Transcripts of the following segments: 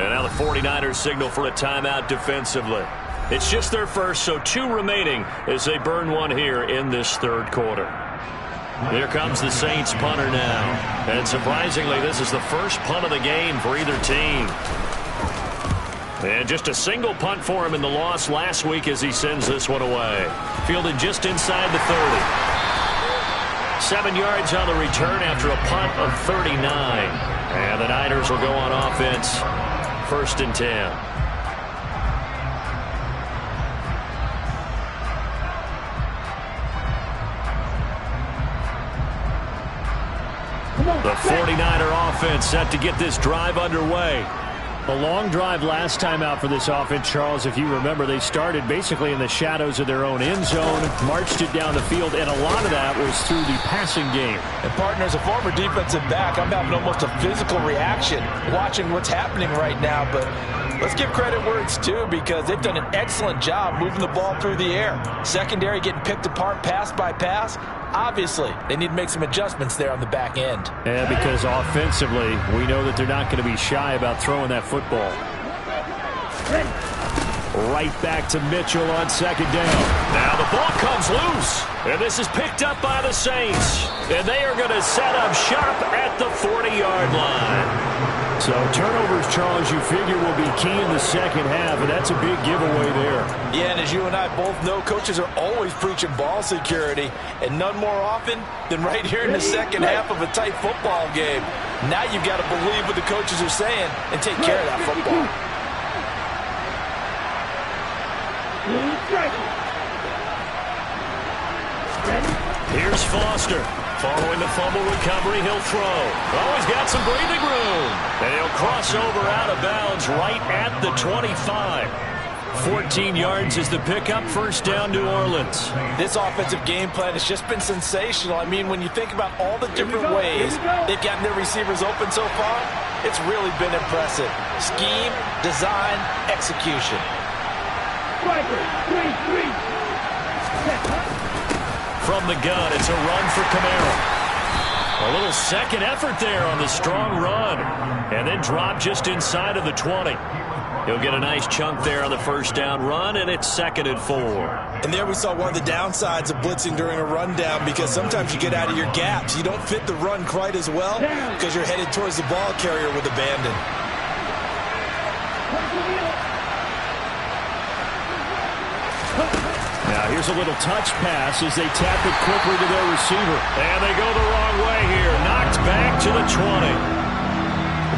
And now the 49ers signal for a timeout defensively. It's just their first, so 2 remaining as they burn one here in this third quarter. Here comes the Saints punter now. And surprisingly, this is the first punt of the game for either team. And just a single punt for him in the loss last week as he sends this one away. Fielded just inside the 30. 7 yards on the return after a punt of 39. And the Niners will go on offense. 1st and 10. The 49er offense set to get this drive underway. A long drive last time out for this offense, Charles. If you remember, they started basically in the shadows of their own end zone, marched it down the field, and a lot of that was through the passing game. And partner, as a former defensive back, I'm having almost a physical reaction watching what's happening right now. But let's give credit where it's due, because they've done an excellent job moving the ball through the air. Secondary getting picked apart pass by pass. Obviously, they need to make some adjustments there on the back end. Yeah, because offensively, we know that they're not going to be shy about throwing that football. Right back to Mitchell on 2nd down. Now the ball comes loose, and this is picked up by the Saints. And they are going to set up shop at the 40-yard line. So turnovers, Charles, you figure will be key in the second half, and that's a big giveaway there. Yeah, and as you and I both know, coaches are always preaching ball security, and none more often than right here in the second half of a tight football game. Now you've got to believe what the coaches are saying and take care of that football. Here's Foster. Following the fumble recovery, he'll throw. Oh, he's got some breathing room. And he'll cross over out of bounds right at the 25. 14 yards is the pickup. 1st down, New Orleans. This offensive game plan has just been sensational. I mean, when you think about all the different ways they've gotten their receivers open so far, it's really been impressive. Scheme, design, execution. From the gun, it's a run for Kamara. A little second effort there on the strong run. And then drop just inside of the 20. He'll get a nice chunk there on the 1st down run, and it's 2nd and 4. And there we saw one of the downsides of blitzing during a rundown, because sometimes you get out of your gaps. You don't fit the run quite as well because you're headed towards the ball carrier with abandon. Now here's a little touch pass as they tap it quickly to their receiver. And they go the wrong way here. Knocked back to the 20.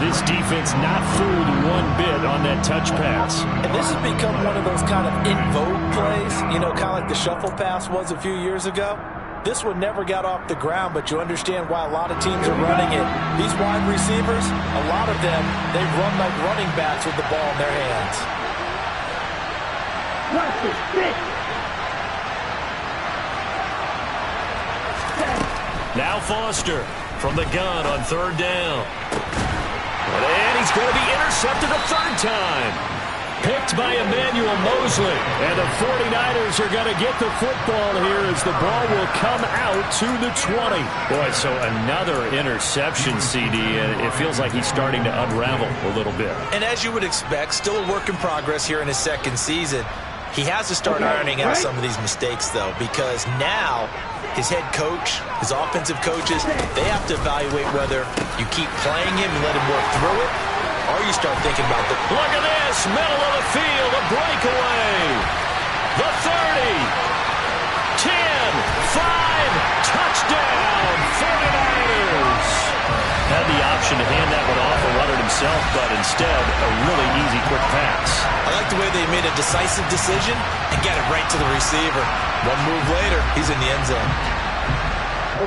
This defense not fooled one bit on that touch pass. And this has become one of those kind of in vogue plays, you know, kind of like the shuffle pass was a few years ago. This one never got off the ground, but you understand why a lot of teams are running it. These wide receivers, a lot of them, they run like running backs with the ball in their hands. Now Foster from the gun on 3rd down. And he's going to be intercepted a 3rd time. Picked by Emmanuel Mosley. And the 49ers are going to get the football here as the ball will come out to the 20. Boy, so another interception, CD, and it feels like he's starting to unravel a little bit. And as you would expect, still a work in progress here in his 2nd season. He has to start ironing out some of these mistakes, though, because now his head coach, his offensive coaches, they have to evaluate whether you keep playing him and let him work through it, or you start thinking about the... Look at this, middle of the field, a breakaway. The 30, 10, 5, touchdown, 49ers. Had the option to hand that one off or run it himself, but instead, a really easy, quick pass. I like the way they made a decisive decision and got it right to the receiver. One move later, he's in the end zone.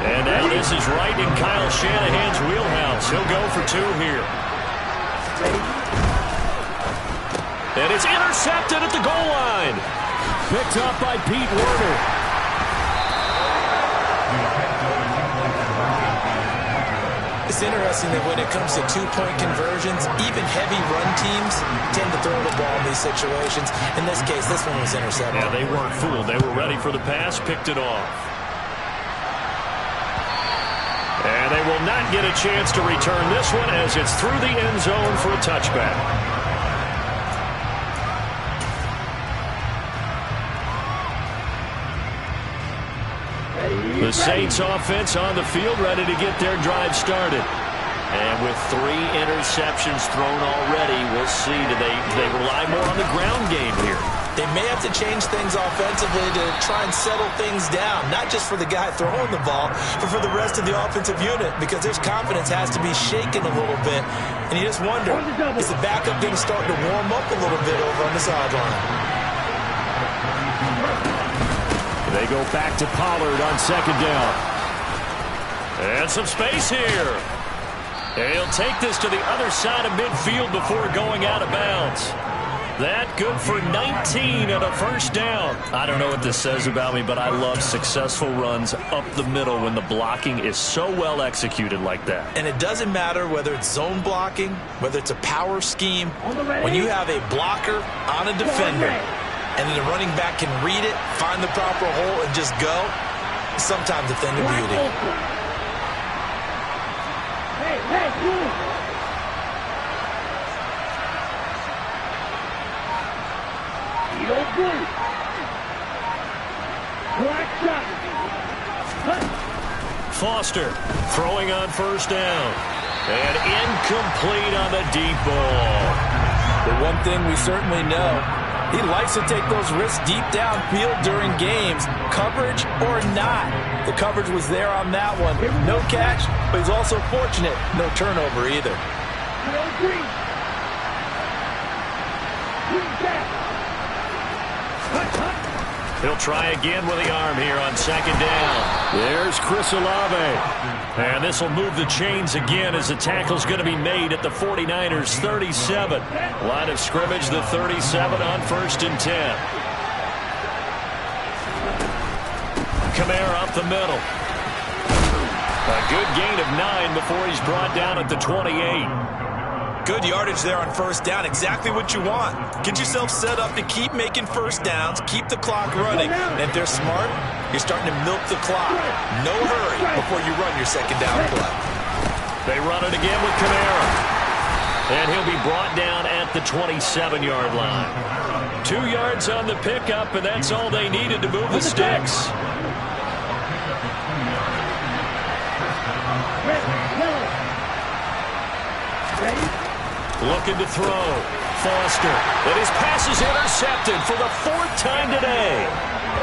And now this is right in Kyle Shanahan's wheelhouse. He'll go for 2 here. And it's intercepted at the goal line. Picked up by Pete Werner. It's interesting that when it comes to 2-point conversions, even heavy run teams tend to throw the ball in these situations. In this case, this one was intercepted. Yeah, they weren't fooled. They were ready for the pass, picked it off. And they will not get a chance to return this one as it's through the end zone for a touchback. The Saints offense on the field, ready to get their drive started. And with 3 interceptions thrown already, we'll see. Do they rely more on the ground game here? They may have to change things offensively to try and settle things down, not just for the guy throwing the ball, but for the rest of the offensive unit, because his confidence has to be shaken a little bit. And you just wonder, is the backup going to start to warm up a little bit over on the sideline? They go back to Pollard on second down. And some space here. And he'll take this to the other side of midfield before going out of bounds. That good for 19 and a first down. I don't know what this says about me, but I love successful runs up the middle when the blocking is so well executed like that. And it doesn't matter whether it's zone blocking, whether it's a power scheme. When you have a blocker on a defender, and then the running back can read it, find the proper hole, and just go, sometimes a thing of beauty. Foster throwing on first down. And incomplete on the deep ball. The one thing we certainly know, he likes to take those risks deep downfield during games, coverage or not. The coverage was there on that one. No catch, but he's also fortunate. No turnover either. He'll try again with the arm here on second down. There's Chris Olave. And this will move the chains again as the tackle's going to be made at the 49ers 37. Line of scrimmage, the 37 on 1st and 10. Kamara up the middle. A good gain of 9 before he's brought down at the 28. Good yardage there on first down. Exactly what you want. Get yourself set up to keep making first downs, keep the clock running. And if they're smart, you're starting to milk the clock. No hurry before you run your second down play. They run it again with Kamara. And he'll be brought down at the 27-yard line. 2 yards on the pickup, and that's all they needed to move the sticks. Looking to throw. Foster. And his pass is intercepted for the 4th time today.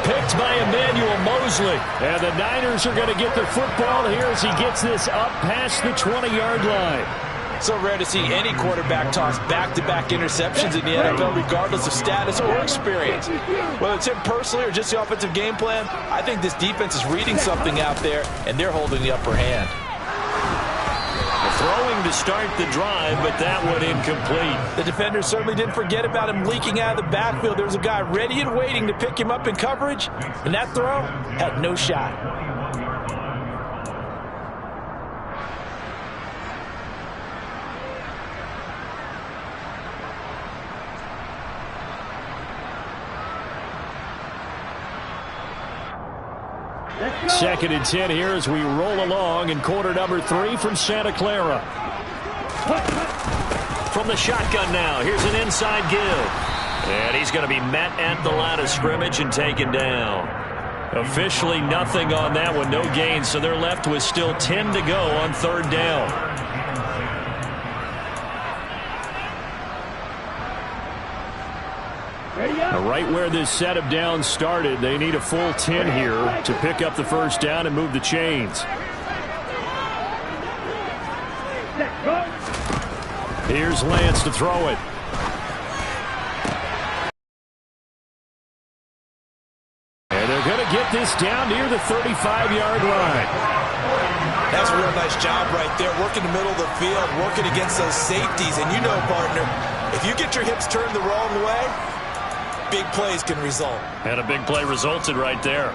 Picked by Emmanuel Mosley. And the Niners are going to get the football here as he gets this up past the 20-yard line. So rare to see any quarterback toss back-to-back interceptions in the NFL, regardless of status or experience. Whether it's him personally or just the offensive game plan, I think this defense is reading something out there, and they're holding the upper hand. Throwing to start the drive, but that one incomplete. The defender certainly didn't forget about him leaking out of the backfield. There was a guy ready and waiting to pick him up in coverage, and that throw had no shot. Second and 10 here as we roll along in quarter number 3 from Santa Clara. From the shotgun now, here's an inside give. And he's going to be met at the line of scrimmage and taken down. Officially nothing on that one, no gain, so they're left with still 10 to go on 3rd down. Right where this set of downs started, they need a full 10 here to pick up the first down and move the chains. Here's Lance to throw it. And they're going to get this down near the 35-yard line. That's a real nice job right there, working the middle of the field, working against those safeties. And you know, partner, if you get your hips turned the wrong way, big plays can result. And a big play resulted right there.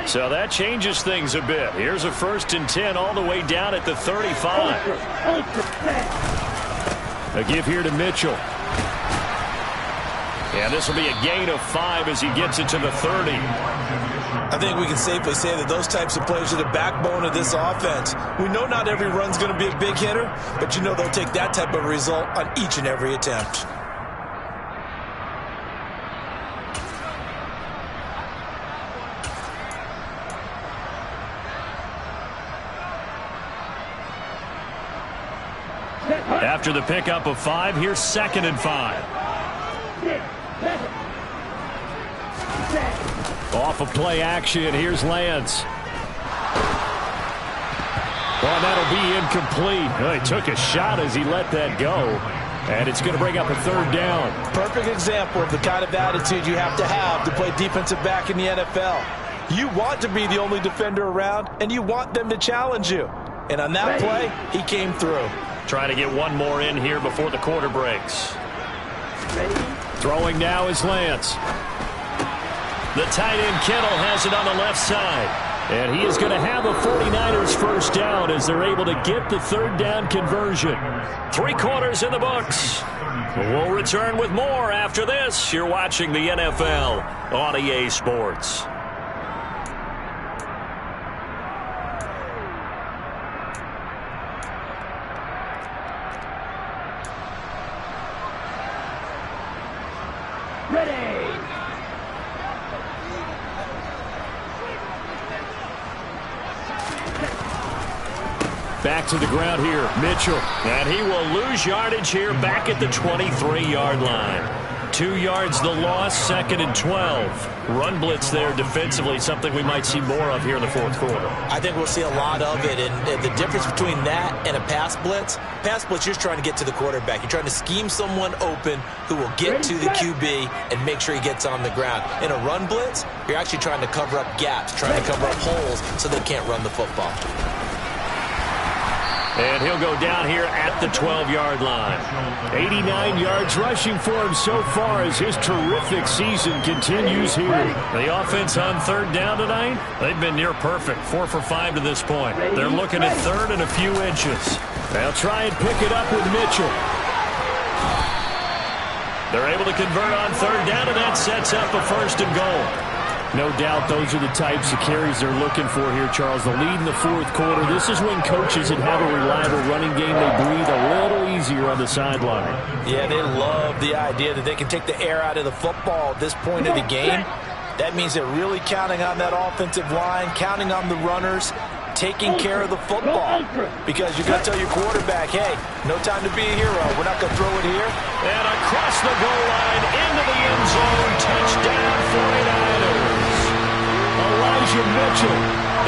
So that changes things a bit. Here's a 1st and 10 all the way down at the 35. A give here to Mitchell. And this will be a gain of 5 as he gets it to the 30. I think we can safely say that those types of plays are the backbone of this offense. We know not every run's going to be a big hitter, but you know they'll take that type of result on each and every attempt. After the pickup of 5, here's 2nd and 5. Off of play action, here's Lance. Well, that'll be incomplete. Well, he took a shot as he let that go. And it's going to bring up a 3rd down. Perfect example of the kind of attitude you have to play defensive back in the NFL. You want to be the only defender around, and you want them to challenge you. And on that play, he came through. Trying to get one more in here before the quarter breaks. Throwing now is Lance. The tight end Kittle has it on the left side. And he is going to have a 49ers first down as they're able to get the 3rd down conversion. 3 quarters in the books. We'll return with more after this. You're watching the NFL on EA Sports. Back to the ground here, Mitchell. And he will lose yardage here back at the 23-yard line. 2 yards the loss, 2nd and 12. Run blitz there defensively, something we might see more of here in the 4th quarter. I think we'll see a lot of it, and the difference between that and a pass blitz, you're just trying to get to the quarterback. You're trying to scheme someone open who will get to the QB and make sure he gets on the ground. In a run blitz, you're actually trying to cover up gaps, trying to cover up holes so they can't run the football. And he'll go down here at the 12-yard line. 89 yards rushing for him so far as his terrific season continues here. The offense on 3rd down tonight, they've been near perfect. 4 for 5 to this point. They're looking at 3rd and a few inches. They'll try and pick it up with Mitchell. They're able to convert on 3rd down, and that sets up a 1st and goal. No doubt those are the types of carries they're looking for here, Charles. The lead in the 4th quarter. This is when coaches that have a reliable running game, they breathe a little easier on the sideline. Yeah, they love the idea that they can take the air out of the football at this point of the game. That means they're really counting on that offensive line, counting on the runners, taking care of the football. Because you're going to tell your quarterback, hey, no time to be a hero. We're not going to throw it here. And across the goal line, into the end zone, touchdown 49ers. Elijah Mitchell,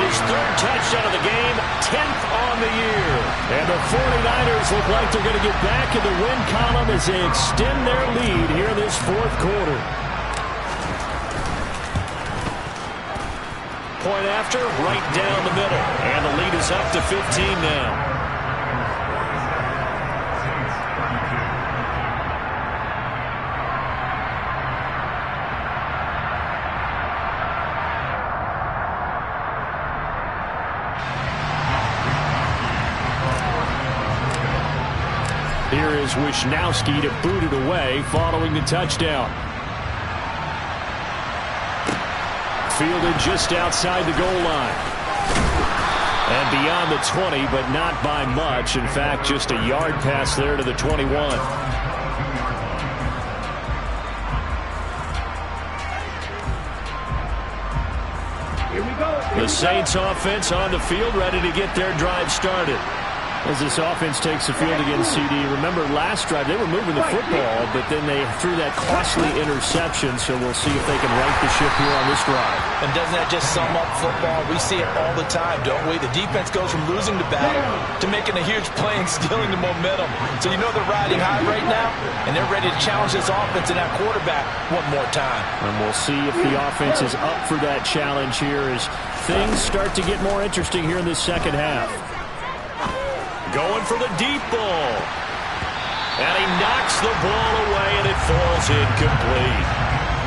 his 3rd touchdown of the game, 10th on the year. And the 49ers look like they're going to get back in the win column as they extend their lead here in this 4th quarter. Point after, right down the middle. And the lead is up to 15 now. Here is Wisnowski to boot it away following the touchdown. Fielded just outside the goal line. And beyond the 20, but not by much. In fact, just a yard pass there to the 21. The Saints offense on the field, ready to get their drive started. As this offense takes the field against CD, remember last drive they were moving the football, but then they threw that costly interception, so we'll see if they can right the ship here on this drive. And doesn't that just sum up football? We see it all the time, don't we? The defense goes from losing the battle to making a huge play and stealing the momentum. So you know they're riding high right now, and they're ready to challenge this offense and that quarterback one more time. And we'll see if the offense is up for that challenge here as things start to get more interesting here in this 2nd half. Going for the deep ball. And he knocks the ball away, and it falls incomplete.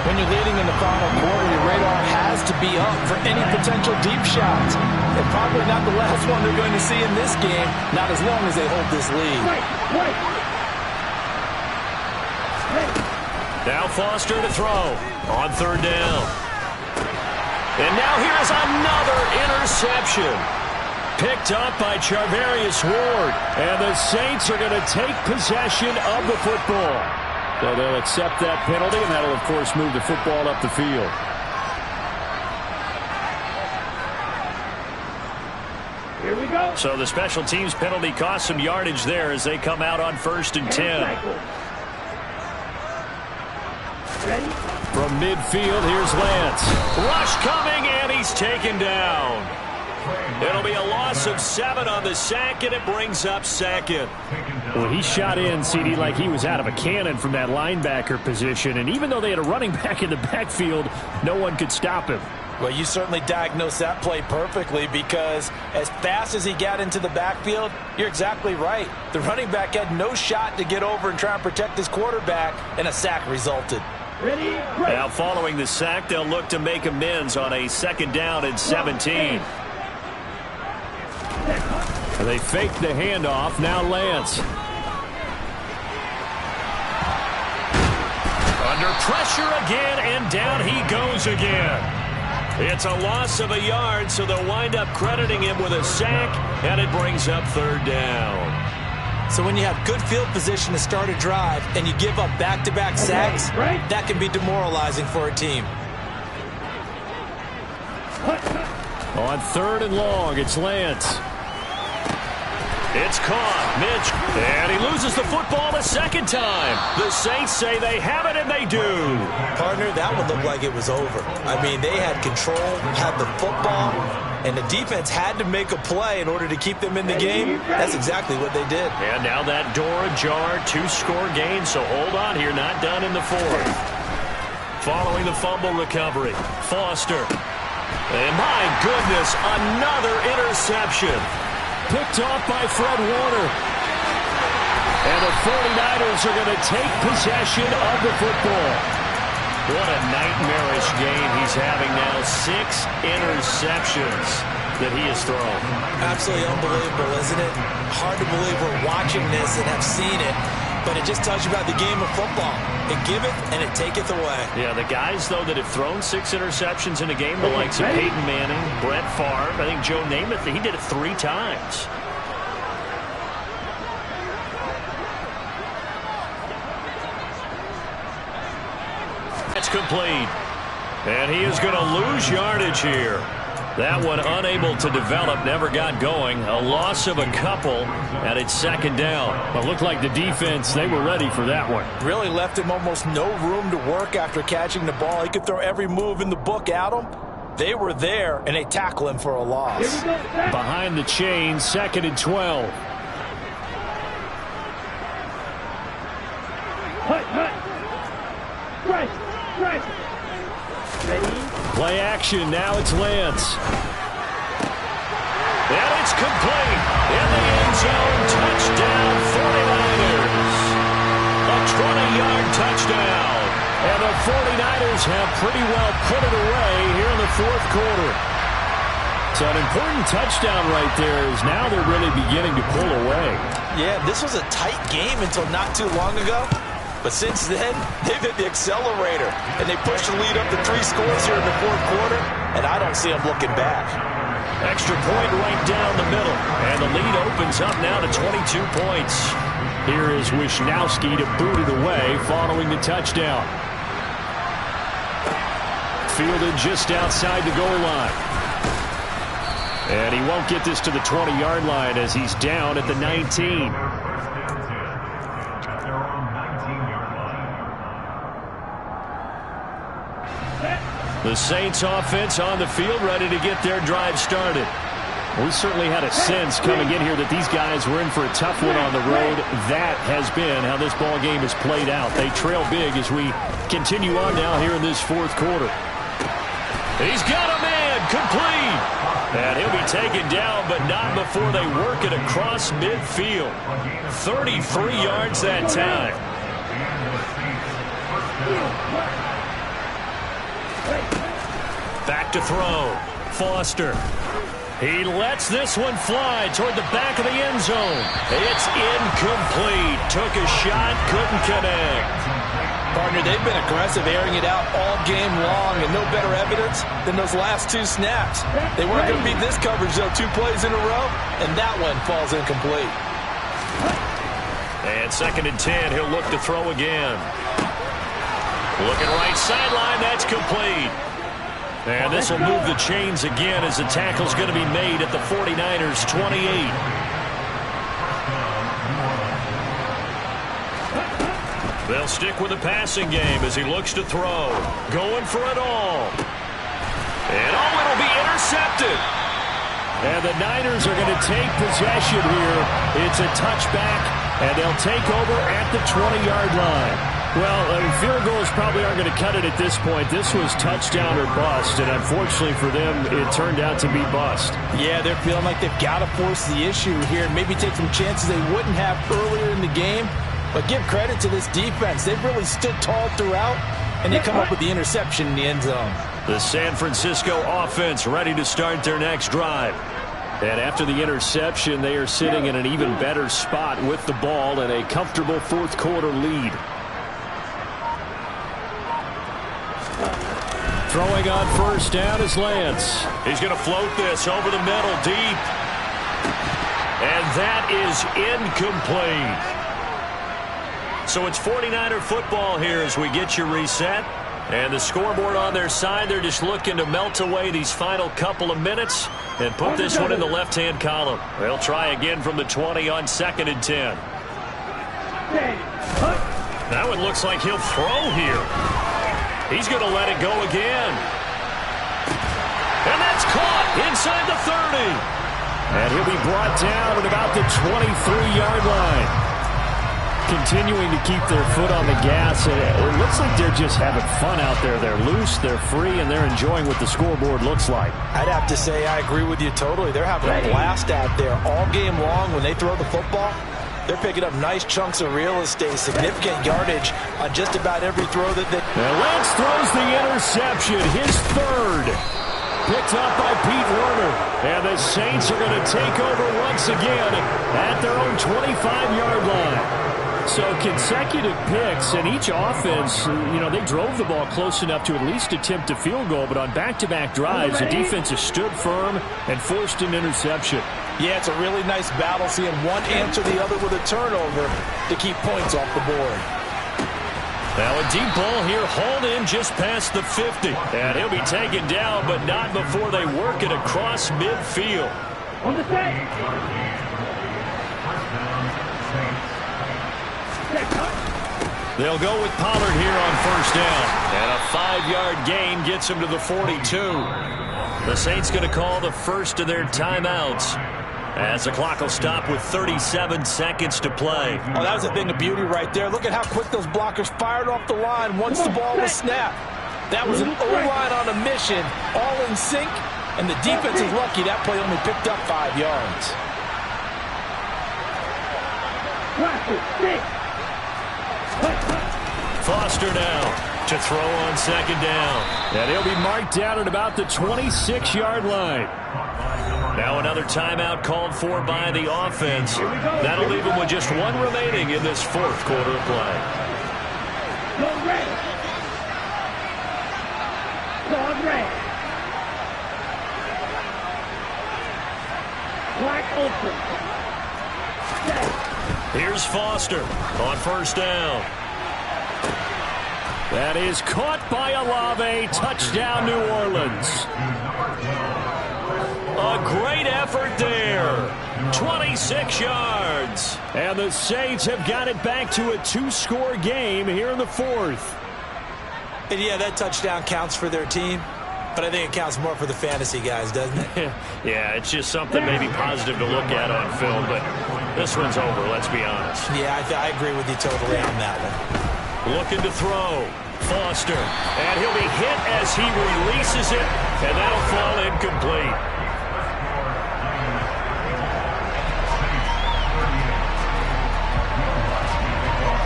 When you're leading in the final quarter, your radar has to be up for any potential deep shots. And probably not the last one they're going to see in this game, not as long as they hold this lead. Now Foster to throw on 3rd down. And now here's another interception. Picked up by Charvarius Ward. And the Saints are going to take possession of the football. So they'll accept that penalty, and that'll, of course, move the football up the field. Here we So the special teams penalty cost some yardage there as they come out on 1st and 10. From midfield, here's Lance. Rush coming, and he's taken down. It'll be a loss of 7 on the sack, and it brings up 2nd. Well, he shot in, CD, like he was out of a cannon from that linebacker position. And even though they had a running back in the backfield, no one could stop him. Well, you certainly diagnosed that play perfectly because as fast as he got into the backfield, you're exactly right. The running back had no shot to get over and try and protect his quarterback, and a sack resulted. Now following the sack, they'll look to make amends on a 2nd down and 17. They fake the handoff. Now Lance. Under pressure again, and down he goes again. It's a loss of a yard, so they'll wind up crediting him with a sack, and it brings up 3rd down. So when you have good field position to start a drive and you give up back-to-back sacks, that can be demoralizing for a team. On 3rd and long, it's Lance. It's caught. Mitch. And he loses the football a 2nd time. The Saints say they have it, and they do. Partner, that one looked like it was over. I mean, they had control, had the football, and the defense had to make a play in order to keep them in the game. That's exactly what they did. And now that door ajar, 2-score game, so hold on here, not done in the 4th. Following the fumble recovery, Foster. And my goodness, another interception. Picked off by Fred Warner. And the 49ers are going to take possession of the football. What a nightmarish game he's having now. 6 interceptions that he has thrown. Absolutely unbelievable, isn't it? Hard to believe we're watching this and have seen it, but it just tells you about the game of football. It giveth and it taketh away. Yeah, the guys, though, that have thrown 6 interceptions in a game, the likes of Peyton Manning, Brett Favre, I think Joe Namath, he did it 3 times. That's complete. And he is going to lose yardage here. That one unable to develop, never got going. A loss of a couple, and it's 2nd down. Well, it looked like the defense, they were ready for that one. Really left him almost no room to work after catching the ball. He could throw every move in the book at him. They were there, and they tackle him for a loss. Behind the chains, 2nd and 12. Play action, now it's Lance. And it's complete. In the end zone, touchdown 49ers. A 20-yard touchdown. And the 49ers have pretty well put it away here in the 4th quarter. So an important touchdown right there is now they're really beginning to pull away. Yeah, this was a tight game until not too long ago. But since then, they've hit the accelerator, and they pushed the lead up to 3 scores here in the 4th quarter, and I don't see them looking back. Extra point right down the middle, and the lead opens up now to 22 points. Here is Wisnowski to boot it away following the touchdown. Fielded just outside the goal line. And he won't get this to the 20-yard line as he's down at the 19. The Saints offense on the field, ready to get their drive started. We certainly had a sense coming in here that these guys were in for a tough one on the road. That has been how this ball game has played out. They trail big as we continue on now here in this 4th quarter. He's got a man, complete. And he'll be taken down, but not before they work it across midfield. 33 yards that time. Back to throw. Foster. He lets this one fly toward the back of the end zone. It's incomplete. Took a shot, couldn't connect. Partner, they've been aggressive, airing it out all game long, and no better evidence than those last 2 snaps. They weren't going to beat this coverage, though, 2 plays in a row, and that one falls incomplete. And 2nd and 10, he'll look to throw again. Looking right sideline, that's complete. And this will move the chains again as the tackle's going to be made at the 49ers' 28. They'll stick with the passing game as he looks to throw. Going for it all. And it'll be intercepted. And the Niners are going to take possession here. It's a touchback, and they'll take over at the 20-yard line. Well, field goals probably aren't going to cut it at this point. This was touchdown or bust, and unfortunately for them, it turned out to be bust. Yeah, they're feeling like they've got to force the issue here and maybe take some chances they wouldn't have earlier in the game. But give credit to this defense. They've really stood tall throughout, and they come up with the interception in the end zone. The San Francisco offense ready to start their next drive. And after the interception, they are sitting in an even better spot with the ball and a comfortable fourth quarter lead. Throwing on first down is Lance. He's going to float this over the middle deep. And that is incomplete. So it's 49er football here as we get you reset. And the scoreboard on their side, they're just looking to melt away these final couple of minutes and put this one in the left-hand column. They'll try again from the 20 on 2nd and 10. That one looks like he'll throw here. He's going to let it go again. And that's caught inside the 30. And he'll be brought down at about the 23-yard line. Continuing to keep their foot on the gas. It looks like they're just having fun out there. They're loose, they're free, and they're enjoying what the scoreboard looks like. I'd have to say I agree with you totally. They're having a blast out there all game long. When they throw the football, they're picking up nice chunks of real estate, significant yardage on just about every throw that they... Now Lance throws the interception, his third. Picked up by Pete Werner. And the Saints are going to take over once again at their own 25-yard line. So consecutive picks, and each offense, they drove the ball close enough to at least attempt a field goal, but on back-to-back drives, the defense has stood firm and forced an interception. Yeah, it's a really nice battle, seeing one answer the other with a turnover to keep points off the board. Now a deep ball here, hauled in just past the 50. And he'll be taken down, but not before they work it across midfield. On the set. They'll go with Pollard here on first down. And a 5-yard gain gets him to the 42. The Saints going to call the first of their timeouts as the clock will stop with 37 seconds to play. Oh, that was a thing of beauty right there. Look at how quick those blockers fired off the line once the ball was snapped. That was an O-line on a mission, all in sync, and the defense is lucky that play only picked up 5 yards. Foster now to throw on second down. And he'll be marked down at about the 26-yard line. Now another timeout called for by the offense. That'll leave him with just one remaining in this fourth quarter of play. Here's Foster on first down. That is caught by Olave. Touchdown, New Orleans. A great effort there. 26 yards. And the Saints have got it back to a 2-score game here in the fourth. And yeah, that touchdown counts for their team, but I think it counts more for the fantasy guys, doesn't it? Yeah, it's just something maybe positive to look at on film, but this one's over, let's be honest. Yeah, I agree with you totally on that one. Looking to throw. Foster. And he'll be hit as he releases it, and that'll fall incomplete.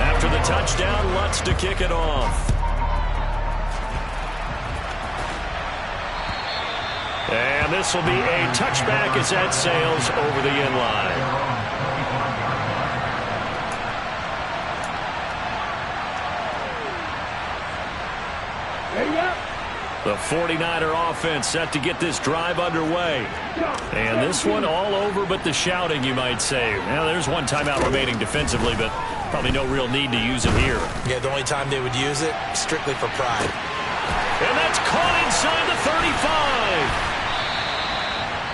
After the touchdown, Lutz to kick it off. And this will be a touchback as that sails over the end line. The 49er offense set to get this drive underway. And this one all over but the shouting, you might say. Now, there's one timeout remaining defensively, but probably no real need to use it here. Yeah, the only time they would use it, strictly for pride. And that's caught inside the 35.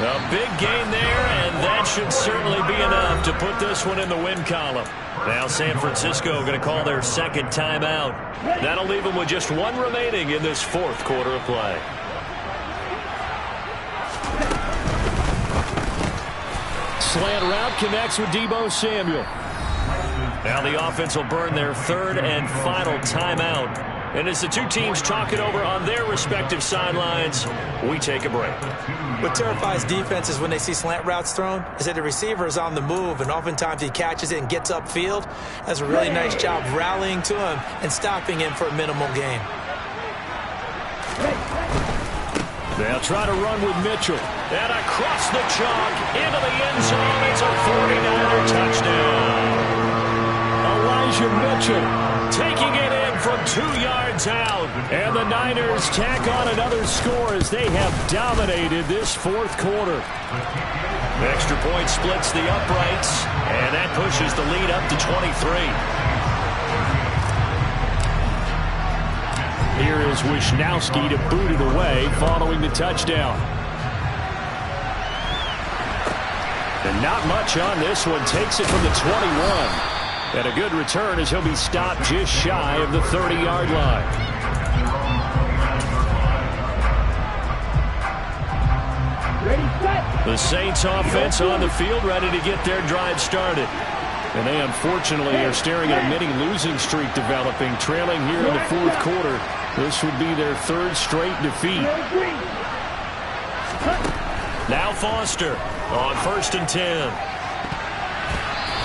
A big gain there, and that should certainly be enough to put this one in the win column. Now San Francisco going to call their second timeout. That'll leave them with just one remaining in this fourth quarter of play. Slant route connects with Deebo Samuel. Now the offense will burn their third and final timeout. And as the two teams talk it over on their respective sidelines, we take a break. What terrifies defenses when they see slant routes thrown is that the receiver is on the move, and oftentimes he catches it and gets upfield. Does a really nice job rallying to him and stopping him for a minimal gain. They'll try to run with Mitchell. And across the chalk into the end zone. It's a 49er touchdown. Elijah Mitchell taking it in from 2 yards out. And the Niners tack on another score as they have dominated this fourth quarter. Extra point splits the uprights, and that pushes the lead up to 23. Here is Wisnowski to boot it away following the touchdown. And not much on this one. Takes it from the 21. And a good return as he'll be stopped just shy of the 30-yard line. The Saints offense on the field, ready to get their drive started. And they unfortunately are staring at a mini losing streak developing, trailing here in the fourth quarter. This would be their third straight defeat. Now Foster on 1st and 10.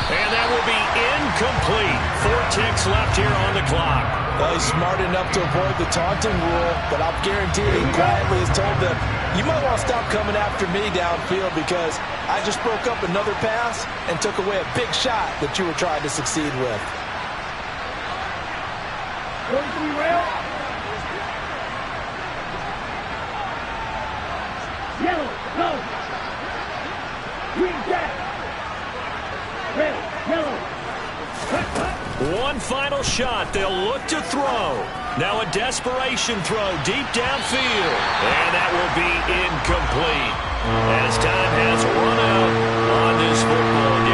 And that will be incomplete. 4 ticks left here on the clock. Well, he's smart enough to avoid the taunting rule, but I'll guarantee he quietly has told them, you might want to stop coming after me downfield because I just broke up another pass and took away a big shot that you were trying to succeed with. Yellow, go! Green jack! Red, yellow! One final shot. They'll look to throw. Now a desperation throw deep downfield. And that will be incomplete as time has run out on this football game.